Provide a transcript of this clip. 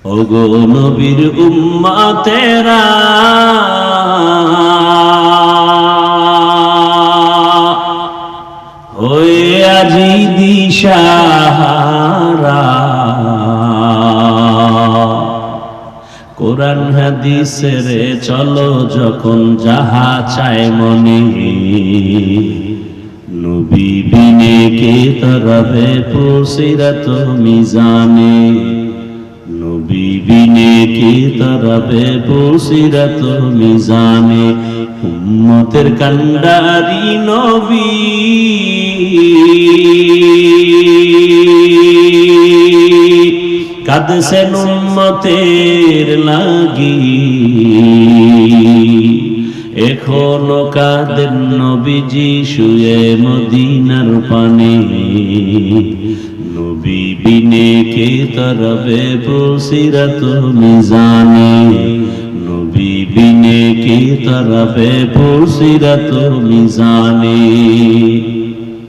ওগো নবীর উম্মতেরা হয়ে আজি দিশাহারা, কোরআন হাদিসের চলো যখন যাহা চায় মনে, নবী বিনে কে তরবে পুসিরত মিজানে, নবী বিনে কে তরবে পুসিরত মিজানে। উম্মতের কান্ডারি নবী কাঁদছেন উম্মতের লাগি, এখনো কাঁদেন নবীজি শুয়ে মদিনার পানে, নবী বিনে কে তরবে পুসিরত মিজানে, নবী বিনে কে তরবে পুসিরত মিজানে।